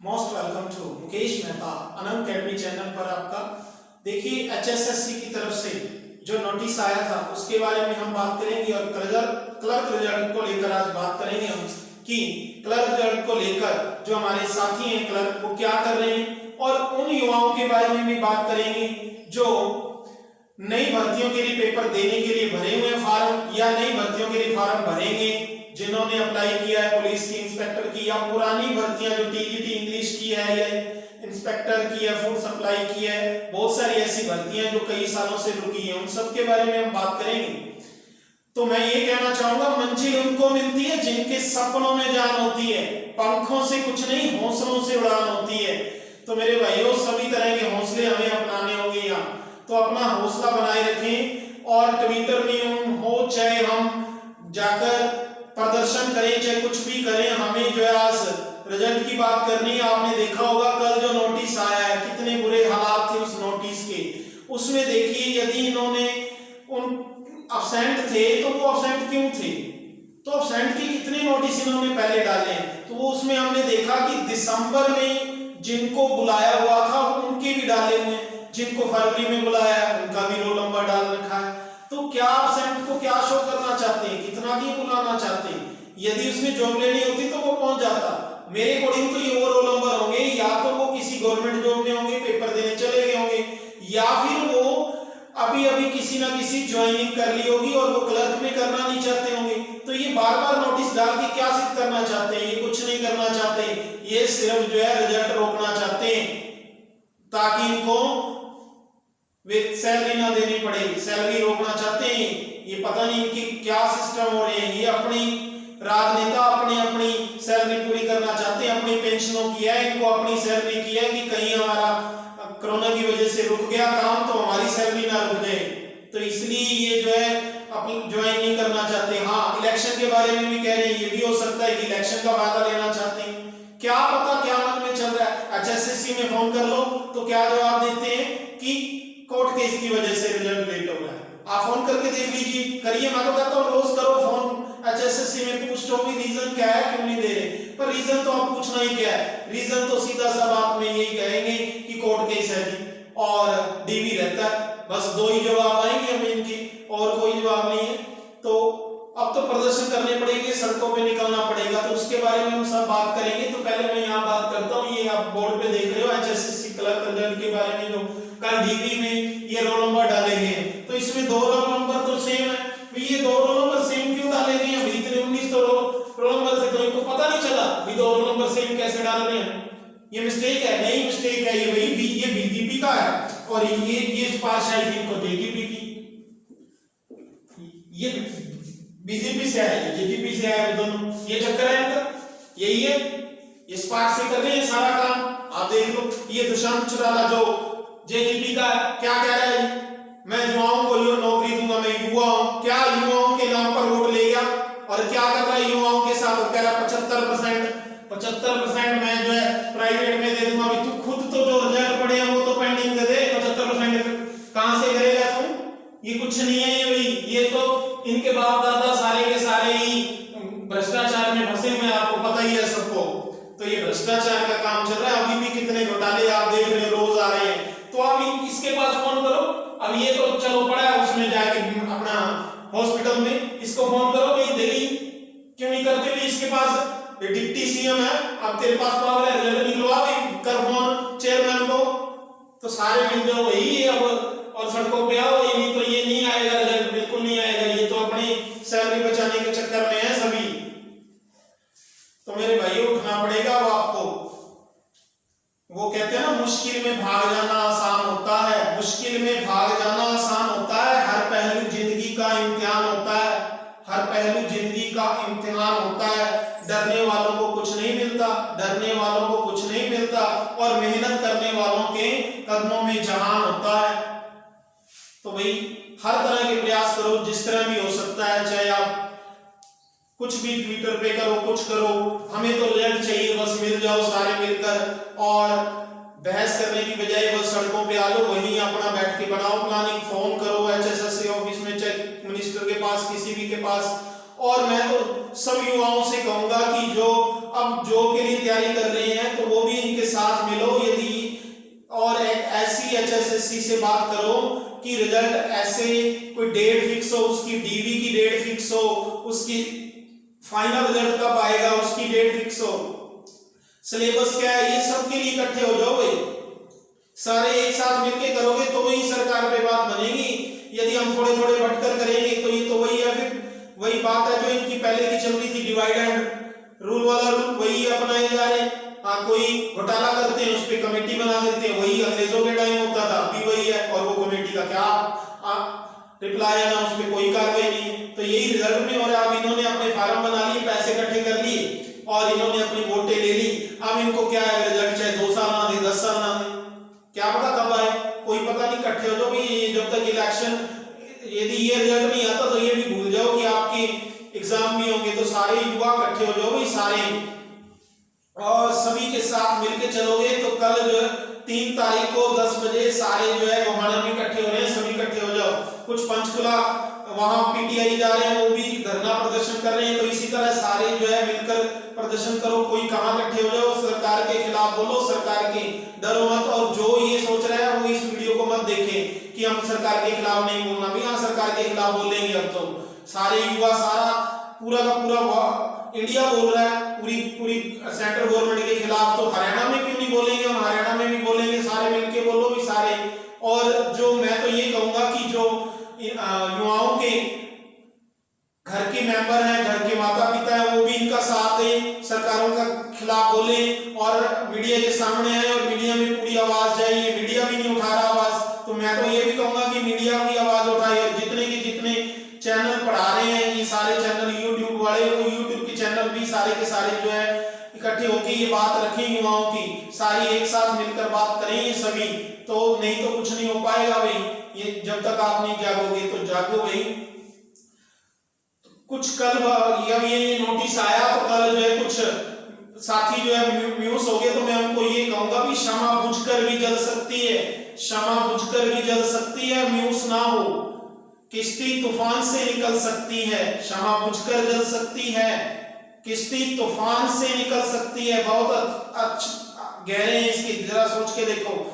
Most welcome to Mukesh Mehta Anant academy channel पर आपका। देखिए, एचएसएससी की तरफ से जो नोटिस आया था उसके बारे में हम बात करेंगे और क्लर्क रिजल्ट को लेकर आज बात करेंगे हम कि क्लर्क रिजल्ट को लेकर जो हमारे साथी हैं क्लर्क वो क्या कर रहे हैं, और उन युवाओं के बारे में भी बात करेंगे जो नई भर्तियों के लिए पेपर देने के लिए भरे हुए फॉर्म या नई भर्तियों के लिए फॉर्म भरेंगे, जिन्होंने अप्लाई किया है पुलिस की, इंस्पेक्टर की, या पुरानी भर्तियां जो टीजीटी इंग्लिश की है या इंस्पेक्टर की है, फूड सप्लाई की है, बहुत सारी ऐसी भर्तियां जो कई सालों से रुकी हैं, उन सब के बारे में हम बात करेंगे। तो मैं ये कहना चाहूंगा, मंजिल उनको मिलती है जिनके सपनों में जान होती है, पंखों से कुछ नहीं हौसलों से उड़ान होती है। तो मेरे भाइयों, सभी तरह के हौसले हमें अपनाने होंगे यहाँ, तो अपना हौसला बनाए रखें और ट्विटर में हो चाहे हम जाकर प्रदर्शन करें चाहे कुछ भी करें, हमें जो है आज रिजल्ट की बात करनी है। आपने देखा होगा कल जो नोटिस आया है कितने बुरे हालात थे उस नोटिस के। उसमें देखिए, यदि इन्होंने उन अब्सेंट थे तो वो अब्सेंट क्यों थे, तो अब्सेंट के कितने नोटिस इन्होंने पहले डाले हैं, तो वो उसमें हमने देखा कि दिसंबर में जिनको बुलाया हुआ था उनके भी डाले हुए हैं, जिनको फरवरी में बुलाया उनका भी रोल नंबर डाल रखा है। तो क्या अब्सेंट को क्या शो करना चाहते हैं, कितना भी बुलाना चाहते हैं? यदि उसमें जॉब लेनी होती तो वो पहुंच जाता। मेरे अकॉर्डिंग तो ये वो रोल नंबर होंगे, या तो वो किसी गवर्नमेंट जॉब में होंगे, पेपर देने चले गए होंगे, या फिर वो अभी किसी ना किसी ज्वाइनिंग कर ली होगी और वो क्लर्क में करना नहीं चाहते होंगे। तो ये बार बार नोटिस डाल के क्या सिद्ध करना चाहते हैं? ये कुछ नहीं करना चाहते, ये सिर्फ जो है रिजल्ट रोकना चाहते हैं ताकि इनको सैलरी ना देनी पड़े, सैलरी रोकना चाहते हैं। ये पता नहीं इनकी क्या सिस्टम हो रहे हैं, ये अपनी राजनेता अपनी सैलरी पूरी करना चाहते हैं, अपनी पेंशनों की है, इनको अपनी सैलरी की है कि कहीं हमारा कोरोना की वजह से रुक गया काम तो हमारी सैलरी ना रुक जाए, तो इसलिए ये जो है अपनी ज्वाइन नहीं करना चाहते। हाँ, इलेक्शन के बारे में भी कह रहे हैं, ये भी हो सकता है कि इलेक्शन का फायदा लेना चाहते हैं, क्या पता क्या मन में चल रहा है। एचएसएससी में फोन कर लो तो क्या जवाब देते हैं कि कोर्ट केस की वजह से रिजल्ट लेट हो रहा है। आप फोन करके देख लीजिए, करिए, मैं तो कहता हूँ रोज करो फोन, एचएसएससी में पूछो भी रीजन क्या है, क्यों नहीं दे रहे, पर रीजन तो आप पूछना ही क्या है, रीजन तो सीधा सा बात में यही कहेंगे कि कोर्ट केस है जी और डीवी रहता है, बस दो ही जवाब आएंगे हमें इनके, और कोई जवाब नहीं है। तो अब तो प्रदर्शन करने पड़ेंगे, सड़कों पे निकलना पड़ेगा, तो उसके बारे में हम सब बात करेंगे। तो पहले मैं यहाँ बात करता हूँ, ये आप बोर्ड पे देख रहे हो एचएसएससी क्लर्क रिजल्ट के बारे में, जो कल डीवी में ये रोल नंबर डाले गए हैं, तो इसमें दो रोल नंबर तो सेम है। ये दो रोल नंबर सेम क्यों डाले गए हैं? इतने 19 तो रोल नंबर थे, तो इनको पता नहीं चला भी दो रोल नंबर सेम कैसे डाल रहे हैं? ये मिस्टेक है, नहीं मिस्टेक है, ये वही ये बीजेपी का है और ये सिफारिश आई थी इनको जेजेपी की, ये बीजेपी से है, जेजेपी से है, दोनों ये चक्कर है इनका, यही है, इस पार्ट से कर रहे हैं सारा काम। आप देख लो, ये दुष्यंत चौटाला जो जेजेपी का क्या कह रहा है, मैं युवाओं को नौकरी दूंगा, मैं युवा हूं, क्या युवाओं के नाम पर वोट ले गया और क्या कर रहा है युवाओं के साथ? वो कह रहा 75% मैं जो है प्राइवेट में दे दूंगा। अभी तू खुद तो जो रिजल्ट पड़े हैं वो तो पेंडिंग दे दे, 75% कहां से करेगा तू? ये कुछ नहीं है, ये भाई ये तो इनके बाप दादा सारे के सारे ही भ्रष्टाचार में फंसे हुए, आपको पता ही है सबको। तो ये भ्रष्टाचार का काम चल रहा है, अभी भी कितने घोटाले आप देख रहे हो, रोज आ रहे हैं। तो आप इसके पास फोन करो, अब ये तो चलो पड़ा है उसमें जाके अपना हॉस्पिटल में, इसको फोन करो भाई, दिल्ली क्यों नहीं करते भी इसके पास डिप्टी सीएम है, अब तेरे पास पावर है, रिजल्ट निकलवा भाई, कर फोन चेयरमैन को, तो सारे मिल जाओ वही अब और सड़कों पे आओ। ये नहीं तो ये नहीं आएगा रिजल्ट, बिल्कुल नहीं आएगा, ये तो अपनी सैलरी बचाने के चक्कर में है सभी। तो मेरे भाइयों, उठना पड़ेगा वो आपको। वो कहते हैं ना, मुश्किल में भाग जाना आसान होता है, मुश्किल में भाग जाना आसान होता है, हर पहलू जिंदगी का इम्तिहान होता है, हर पहलू जिंदगी का इम्तिहान होता है। डरने वालों को कुछ नहीं मिलता, डरने वालों को कुछ नहीं मिलता, और मेहनत करने वालों के कदमों में जहान होता है। तो भाई हर तरह के प्रयास करो, जिस तरह भी हो सकता है, चाहे आप कुछ भी ट्विटर पे करो, कुछ करो, हमें तो रिजल्ट चाहिए, बस मिल जाओ सारे मिलकर, और बहस करने की बजाय बस सड़कों पे आ जाओ, वहीं अपना बैठ के बनाओ प्लानिंग, फोन करो एचएसएससी ऑफिस में, चाहे मिनिस्टर के पास, किसी भी के पास। और मैं तो सब युवाओं से कहूंगा कि जो अब जॉब के लिए तैयारी कर रहे हैं तो वो भी इनके एचएसएससी से बात करो कि रिजल्ट ऐसे कोई डेट फिक्स हो, उसकी डीवी की डेट फिक्स हो, उसकी फाइनल रिजल्ट कब आएगा उसकी डेट फिक्स हो, सिलेबस क्या है, ये सब के लिए इकट्ठे हो जाओ भाई, सारे एक साथ मिलके करोगे तो ही सरकार पे बात बनेगी। यदि हम थोड़े थोड़े बटकर करेंगे तो ये तो वही है, फिर वही बात है जो इनकी पहले की चल रही थी, डिवाइड एंड रूल वाला रूल वही अपनाए जा रहे हैं। हाँ, कोई घोटाला करते हैं उस पर कमेटी बना देते हैं, वही अंग्रेजों के टाइम होता था, अभी वही है, और वो कमेटी का क्या रिप्लाई है ना, उस पर कोई कार्रवाई नहीं है। तो यही रिजल्ट में हो रहा है। अब इन्होंने अपने फार्म बना लिए, पैसे इकट्ठे कर लिए और इन्होंने अपनी वोटें ले ली। अब इनको क्या है, रिजल्ट चाहे 2 साल ना दे, 10 साल ना दे, क्या पता कब आए, कोई पता नहीं। इकट्ठे हो जाओ भाई, जब तक इलेक्शन, यदि ये रिजल्ट नहीं आता तो ये भी भूल जाओ कि आपके एग्जाम भी होंगे। तो सारे युवा इकट्ठे हो जाओ भाई सारे, और सभी के साथ मिलके चलोगे तो कल जो 3 तारीख को 10 बजे सारे जो है गोहाना में इकट्ठे हो रहे हैं, सभी इकट्ठे हो जाओ। कुछ पंचकुला वहां पीटीआई जा रहे हैं, वो भी धरना प्रदर्शन कर रहे हैं, तो इसी तरह सारे जो है मिलकर प्रदर्शन करो। कोई कहां इकट्ठे हो जाओ, सरकार के खिलाफ बोलो, सरकार के डरो मत। और जो ये सोच रहा है वो इस वीडियो को मत देखे कि हम सरकार के खिलाफ नहीं बोलना, भी हाँ सरकार के खिलाफ बोलेंगे। अब तो सारे युवा, सारा पूरा का पूरा इंडिया बोल रहा है पूरी सेंट्रल गवर्नमेंट के खिलाफ, तो हरियाणा में क्यों नहीं बोलेंगे, हम हरियाणा में भी बोलेंगे, सारे मिलके बोलो भी सारे। और जो मैं तो ये कहूंगा कि जो युवाओं के घर के मेंबर हैं, घर के माता पिता हैं, वो भी इनका साथ दें, सरकारों का खिलाफ बोले और मीडिया के सामने आए और मीडिया में पूरी आवाज जाए। ये मीडिया भी नहीं उठा रहा आवाज, तो मैं तो ये भी कहूंगा कि मीडिया भी आवाज उठाए। और जितने के जितने चैनल पढ़ा रहे हैं, ये सारे चैनल यूट्यूब वाले, वो यूट्यूब के चैनल भी सारे के सारे जो है इकट्ठे होकर ये बात रखें युवाओं की, सारी एक साथ मिलकर बात करें ये सभी, तो नहीं तो कुछ नहीं हो पाएगा भाई। ये जब तक आप नहीं जागोगे तो जागो भाई। कुछ कल ये नोटिस आया तो कल जो है कुछ साथी जो है म्यूस हो गए, तो मैं उनको ये कहूंगा कि क्षमा बुझकर भी जल सकती है, क्षमा बुझकर भी जल सकती है, म्यूस ना हो, किश्ती तूफान से निकल सकती है, क्षमा बुझकर जल सकती है, किश्ती तूफान से निकल सकती है। बहुत गहरे हैं इसके, जरा सोच के देखो,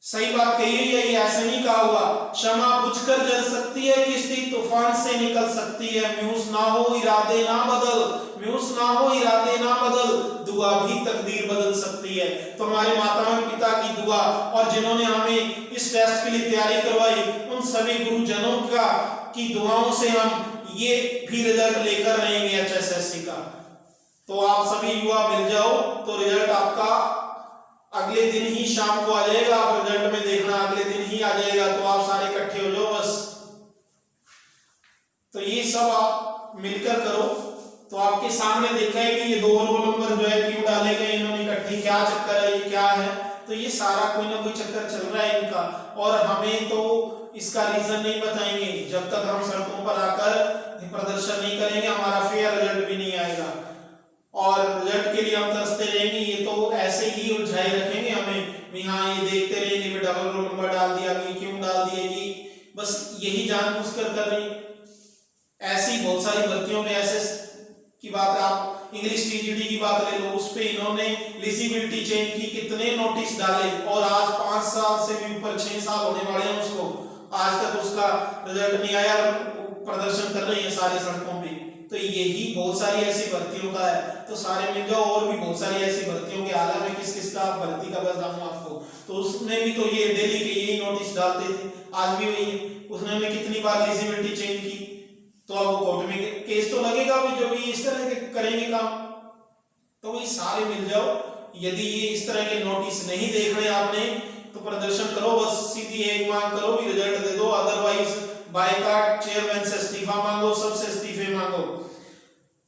सही बात कही है, ये ऐसे नहीं कहा हुआ। क्षमा बुझकर जल सकती है, किश्ती तूफान से निकल सकती है, म्यूस ना हो इरादे ना बदल, म्यूस ना हो इरादे ना बदल, दुआ भी तकदीर बदल सकती है। तो हमारे माता पिता की दुआ और जिन्होंने हमें इस टेस्ट के लिए तैयारी करवाई, उन सभी गुरुजनों का की दुआओं से हम ये भी रिजल्ट लेकर रहेंगे एचएसएससी का। तो आप सभी युवा मिल जाओ, तो रिजल्ट आपका अगले दिन ही शाम को आ जाएगा। आप रिजल्ट में देखना अगले दिन ही आ जाएगा, तो आप सारे इकट्ठे हो जाओ बस। तो ये सब आप मिलकर करो, तो आपके सामने देखा है कि ये 2 रोल नंबर जो है क्यों डाले गए इन्होंने इकट्ठे, क्या चक्कर है, ये क्या है। तो ये सारा कोई ना कोई चक्कर चल रहा है इनका, और हमें तो इसका रीजन नहीं बताएंगे जब तक हम सड़कों पर आकर प्रदर्शन नहीं करेंगे, हमारा फेयर रिजल्ट भी नहीं आएगा। और रिजल्ट के लिए हम तरसते रहेंगे, ये तो ऐसे ही उलझाए रखेंगे हमें, हाँ ये देखते रहेंगे भी डबल रोल नंबर डाल दिया, ये क्यों डाल दिया, ये बस यही जानबूझकर कर रही। ऐसी बहुत सारी भर्तियों में ऐसे की बात, आप इंग्लिश टीजीटी की बात ले लो, उस पे इन्होंने एलिजिबिलिटी चेंज की, कितने नोटिस डाले, और आज 5 साल से भी ऊपर 6 साल होने वाले हैं उसको, आज तक उसका रिजल्ट नहीं आया, प्रदर्शन कर रही है सारे सड़कों पे। तो यही बहुत सारी ऐसी भर्तियों का है, तो सारे मिल जाओ। और भी बहुत सारी ऐसी भर्तियों के आला में किस किस का भर्ती का बताऊं आपको, तो उसने भी तो ये दिल्ली के यही नोटिस डालते थे, आज भी वही है। उसने कितनी बार एलिजिबिलिटी चेंज की, तो अब कोर्ट में केस तो लगेगा भी जो भी इस तरह के करेंगे काम। तो वही सारे मिल जाओ, यदि ये इस तरह के नोटिस नहीं देख रहे आपने तो प्रदर्शन करो, बस सीधी एक मांग करो भी रिजल्ट दे दो, अदरवाइज बायकॉट, चेयरमैन से इस्तीफा मांगो, सबसे इस्तीफे मांगो।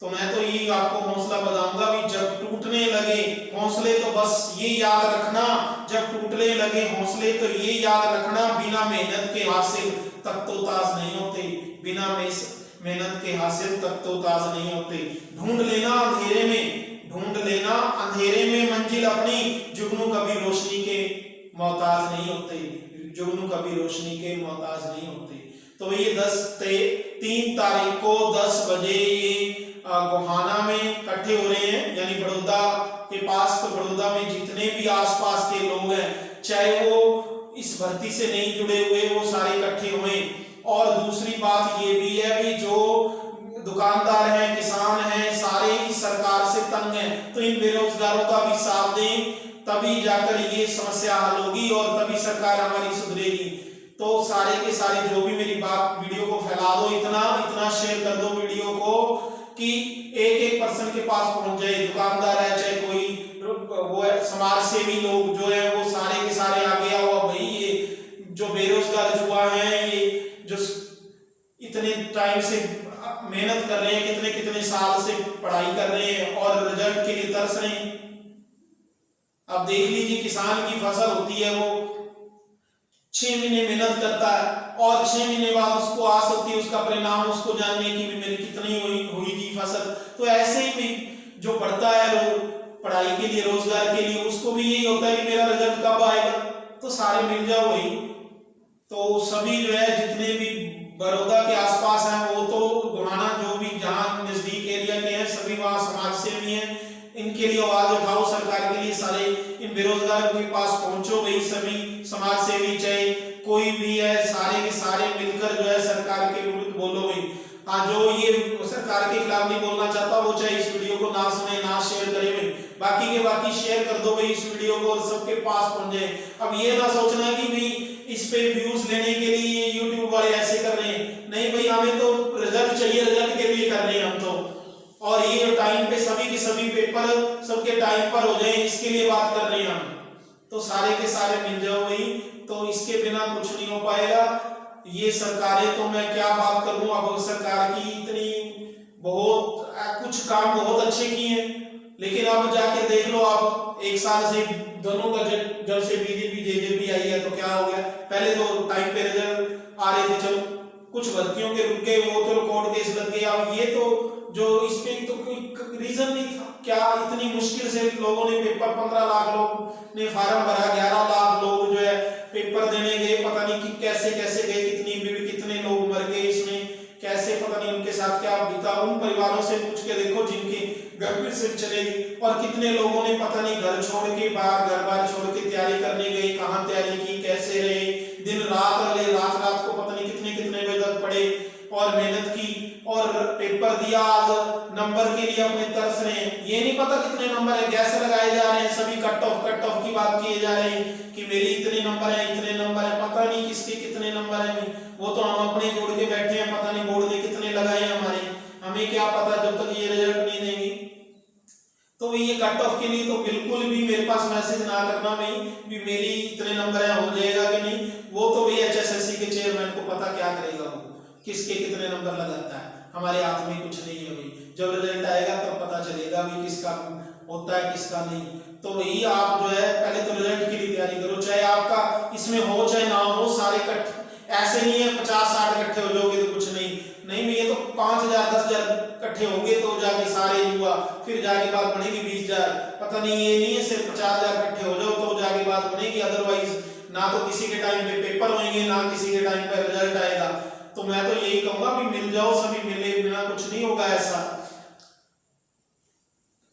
तो मैं तो ये आपको हौसला बताऊंगा भी जब टूटने लगे हौसले, तो बस ये याद रखना, जब टूटने लगे हौसले तो ये याद रखना, बिना मेहनत के हासिल तक तो ताज नहीं होते, बिना मेहनत के हासिल तक तो ताज नहीं होते। ढूंढ लेना अंधेरे में, ढूंढ लेना अंधेरे में मंजिल अपनी, जुगनू कभी रोशनी के मोहताज नहीं होते, जुगनू कभी रोशनी के मोहताज नहीं होते। तो ये 3 तारीख को 10 बजे ये गोहाना में इकट्ठे हो रहे हैं, यानी बड़ौदा के पास। तो बड़ौदा में जितने भी आसपास के लोग हैं, चाहे वो इस भर्ती से नहीं जुड़े हुए वो सारे इकट्ठे हुए। और दूसरी बात ये भी है भी जो दुकानदार हैं, किसान हैं, सारे इस सरकार से तंग हैं, तो इन बेरोजगारों का भी साथ दें, तभी जाकर ये समस्या हल होगी और तभी सरकार हमारी सुधरेगी। तो सारे के सारे जो भी मेरी बात वीडियो को फैला दो, इतना शेयर कर दो वीडियो को कि एक एक पर्सन के पास पहुंच जाए। दुकानदार है चाहे कोई वो है, समाज सेवी लोग जो है वो सारे के सारे आगे आओ। भाई ये जो बेरोजगार युवा हैं, ये जो इतने टाइम से मेहनत कर रहे हैं, कितने कितने साल से पढ़ाई कर रहे हैं और रिजल्ट के लिए तरस रहे हैं। अब देख लीजिए किसान की फसल होती है, वो 6 महीने मेहनत करता है और 6 महीने बाद उसको आस होती है उसका परिणाम उसको जानने की भी मेरी कितनी हुई फसल। तो ऐसे ही जो पढ़ता है लोग पढ़ाई के लिए, रोजगार के लिए, उसको भी यही होता है कि मेरा रिजल्ट कब आएगा। तो सारे मिल जाओ वही। तो सभी जो है जितने भी बड़ौदा के आसपास हैं, वो तो गुणाना जो भी जहाँ नजदीक एरिया के हैं, सभी वहाँ समाज सेवी हैं, इनके लिए आवाज उठाओ। सरकार के लिए सारे इन बेरोजगारों के पास पहुंचो भाई। सभी समाज सेवी चाहे कोई भी है, सारे के सारे मिलकर जो है सरकार के विरुद्ध बोलो भाई। हाँ, जो ये सरकार के खिलाफ नहीं बोलना चाहता वो चाहे इस वीडियो को ना सुने, ना शेयर करे भाई। बाकी के बाकी शेयर कर दो भाई इस वीडियो को, सबके पास पहुंच जाए। अब ये ना सोचना कि भाई इस पे व्यूज लेने के लिए यूट्यूब वाले ऐसे कर रहे हैं, नहीं भाई, हमें तो रिजल्ट चाहिए, रिजल्ट के लिए कर रहे हैं हम तो। और ये टाइम पे सभी के सभी पेपर सबके टाइम पर हो जाए, इसके लिए बात कर रहे हैं हम। तो सारे के सारे मिल जाओ भाई। तो इसके बिना कुछ नहीं हो पाएगा। ये सरकारें तो मैं क्या बात करूं, अब सरकार की इतनी बहुत कुछ काम बहुत अच्छे किए हैं, लेकिन अब जाके देख लो आप, एक साल से दोनों का जब से बीजेपी आई है तो क्या हो गया। पहले तो टाइम पे रिजल्ट आ रहे थे, चलो कुछ भर्तियों के रुक गए, वो तो कोर्ट केस लग गए। अब ये तो जो इस पे तो कोई रीजन नहीं था, क्या इतनी मुश्किल से लोगों ने पेपर, 15 लाख लोग ने फार्म भरा, 11 लाख लोग जो है पेपर देने गए, पता नहीं कि कैसे कैसे गए, कितनी भीड़, कितने लोग मर गए इसमें, कैसे पता नहीं उनके साथ क्या बीता। उन परिवारों से पूछ के देखो जिनके घर में से चलेगी, और कितने लोगों ने पता नहीं घर छोड़ के बाहर, घर बार छोड़ के तैयारी करने गए, कहाँ तैयारी की, कैसे रहे, दिन रात रहे, रात को पता नहीं कितने कितने बजे तक पढ़े और मेहनत की और पेपर दिया। आज नंबर के लिए अपने तरस रहे हैं, ये नहीं पता कितने नंबर है, गैस लगाए जा रहे हैं, सभी कट ऑफ की बात किए जा रहे हैं कि मेरी इतने नंबर है, इतने नंबर है, पता नहीं किसके कितने नंबर है। वो तो हम अपने जोड़ के बैठे हैं, पता नहीं बोर्ड ने कितने लगाए हमारे, हमें क्या पता जब तक ये रिजल्ट नहीं देंगे। तो ये कट ऑफ के लिए तो बिल्कुल भी मेरे पास मैसेज ना करना भाई भी मेरी इतने नंबर है, हो जाएगा कि नहीं। वो तो भाई HSSC के चेयरमैन को पता, क्या करेगा वो, किसके कितने नंबर लगाता है, हमारे हाथ में कुछ नहीं है भाई। जब रिजल्ट आएगा तब पता चलेगा भी किसका होता है किसका नहीं। तो वही आप जो है पहले तो रिजल्ट के लिए तैयारी करो, चाहे आपका इसमें हो चाहे ना हो, सारे कट ऐसे नहीं है 50-60 इकट्ठे हो जाओगे तो कुछ नहीं ये तो 5,000-10,000 इकट्ठे होंगे तो जाके सारे युवा, फिर जाके बात बनेगी 20,000। पता नहीं, ये नहीं है सिर्फ 50,000 इकट्ठे हो जाओ तो जाके बात बनेगी, अदरवाइज ना तो किसी के टाइम पे पेपर होंगे, ना किसी के टाइम पे रिजल्ट आएगा। तो मैं तो यही कहूंगा भी मिल जाओ, सभी मिले बिना कुछ नहीं होगा ऐसा।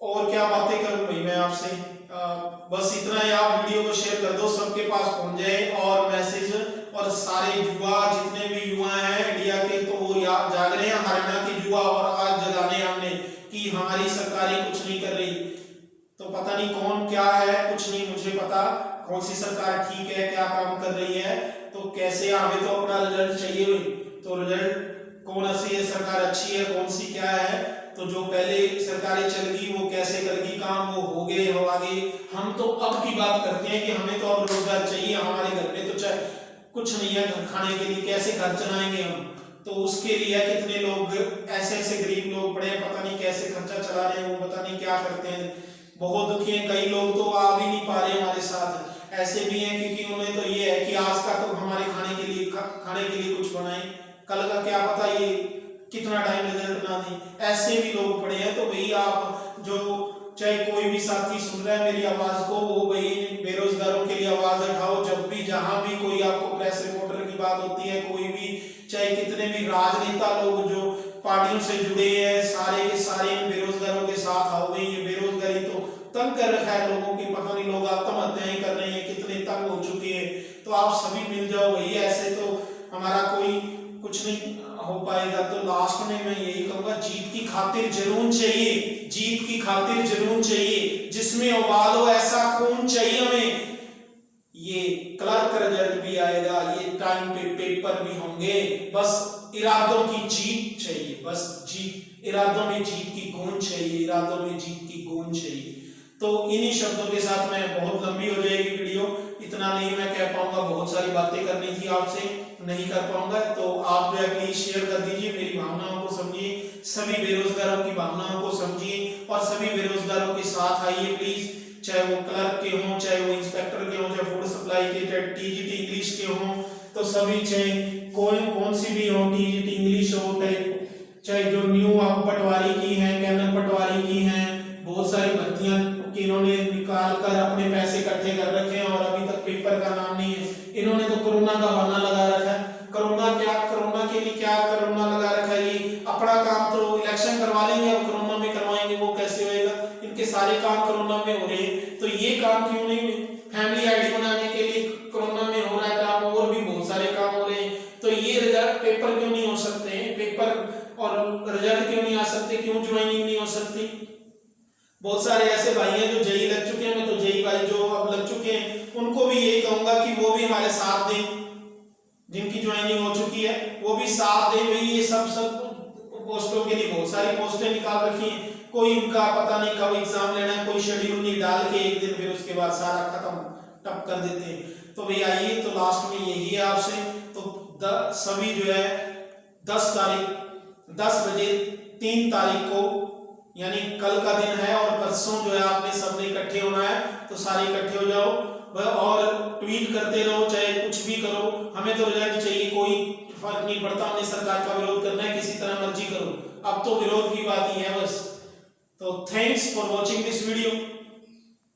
और क्या बातें करूं भाई मैं आपसे, बस इतना ही। आप वीडियो को शेयर कर दो, सबके पास पहुंच जाए और मैसेज, और सारे युवा जितने भी युवा हैं इंडिया के, तो वो जाग रहे हैं, हरियाणा के युवा, और आज जगाने हमने कि हमारी सरकारें कुछ नहीं कर रही। तो पता नहीं कौन क्या है, कुछ नहीं मुझे पता कौन सी सरकार ठीक है, क्या काम कर रही है। तो कैसे, हमें तो अपना रिजल्ट चाहिए भाई। तो रिजल्ट कौन सी है सरकार अच्छी है, कौन सी क्या है। तो जो पहले सरकारें चल गई वो कैसे करेगी काम, वो हो गए हो आगे। हम तो अब की बात करते हैं कि हमें तो अब रोजगार चाहिए, हमारे घर में तो चाहे कुछ नहीं है घर खाने के लिए, कैसे घर चलाएंगे हम। तो उसके लिए कितने लोग ऐसे गरीब लोग पड़े हैं, पता नहीं कैसे खर्चा चला रहे हैं, वो पता नहीं क्या करते हैं, बहुत दुखी हैं। कई लोग तो आ भी नहीं पा रहे हमारे साथ, ऐसे भी हैं क्योंकि उन्हें तो ये है कि आज का तो हमारे खाने के लिए कुछ बनाए, कल का क्या पता ये कितना टाइम रिजल्ट ना दे। ऐसे भी लोग पड़े हैं। तो भाई आप जो चाहे कोई भी साथी सुन रहा है मेरी आवाज को, वो भाई बेरोजगारों के लिए आवाज उठाओ। जब भी जहां भी कोई आपको प्रेस रिपोर्टर की बात होती है, कोई भी चाहे कितने भी राजनेता लोग जो पार्टियों से जुड़े हैं, सारे के सारे बेरोजगारों के साथ आओ। गई ये बेरोजगारी तो तंग कर रखा है लोगों की, पता नहीं लोग आत्महत्याएं कर रहे हैं, कितने तंग हो चुके हैं। तो आप जुनून चाहिए, जीत की खातिर जुनून चाहिए, जिसमें उबाल हो ऐसा खून चाहिए हमें। ये क्लर्क रिजल्ट भी आएगा, ये टाइम पे पेपर भी होंगे, बस इरादों की जीत चाहिए, बस जीत, इरादों में जीत की गूंज चाहिए, इरादों में जीत की गूंज चाहिए। तो इन्हीं शब्दों के साथ मैं, बहुत लंबी हो जाएगी वीडियो, इतना नहीं मैं कह पाऊंगा, बहुत सारी बातें करनी थी आपसे, नहीं कर पाऊंगा। तो आप जो है प्लीज शेयर कर दीजिए, मेरी भावनाओं को समझिए, सभी बेरोजगारों की भावनाओं को समझिए और सभी बेरोजगारों के साथ आइए प्लीज, चाहे वो क्लर्क के हों, चाहे वो इंस्पेक्टर के हों, चाहे फूड सप्लाई के, चाहे टीजीटी इंग्लिश के हों, तो सभी चाहे कौन सी भी हो, टीजीटी इंग्लिश हो, चाहे जो न्यू पटवारी की हैं, कैनल पटवारी की हैं, बहुत सारी भर्तियां कि इन्होंने निकाल कर अपने पैसे इकट्ठे कर रखे हैं और अभी तक पेपर का नाम नहीं है। इन्होंने तो कोरोना का बहाना लगा रखा है, कोरोना के लिए क्या कोरोना लगा रखा है, ये अपना काम तो इलेक्शन करवा लेंगे, अब कोरोना में करवाएंगे, वो कैसे होएगा? इनके सारे काम कोरोना में हो रहे हैं, तो ये काम क्यों नहीं हुए? फैमिली आईडी बनाने के लिए कोरोना में हो रहा है काम, और भी बहुत सारे काम हो रहे हैं, तो ये रिजल्ट पेपर क्यों नहीं हो सकते हैं? पेपर और रिजल्ट क्यों नहीं आ सकते? क्यों ज्वाइनिंग नहीं हो सकती? बहुत सारे ऐसे भाई हैं जो जेई लग चुके हैं, मैं तो जेई भाई जो अब लग चुके हैं उनको भी यही कहूंगा कि वो भी हमारे साथ दें, जिनकी ज्वाइनिंग हो चुकी है वो भी साथ दें। भाई ये सब पोस्टों के लिए बहुत सारी पोस्टें निकाल रखी हैं, कोई उनका पता नहीं कब एग्जाम लेना है, कोई शेड्यूल नहीं डाल के एक दिन, फिर उसके बाद सारा खत्म टप कर देते हैं। तो भाई आइए, तो लास्ट में यही है आपसे, तो सभी जो है 10 तारीख 10 बजे 3 तारीख को, यानी कल का दिन है, और परसों जो है आपने सबने इकट्ठे होना है, तो सारे इकट्ठे हो जाओ और ट्वीट करते रहो, चाहे कुछ भी करो, हमें तो रिजल्ट चाहिए, कोई फर्क नहीं पड़ता, हमने सरकार का विरोध करना है, किसी तरह मर्जी करो, अब तो विरोध की बात ही है बस। तो thanks for watching this video.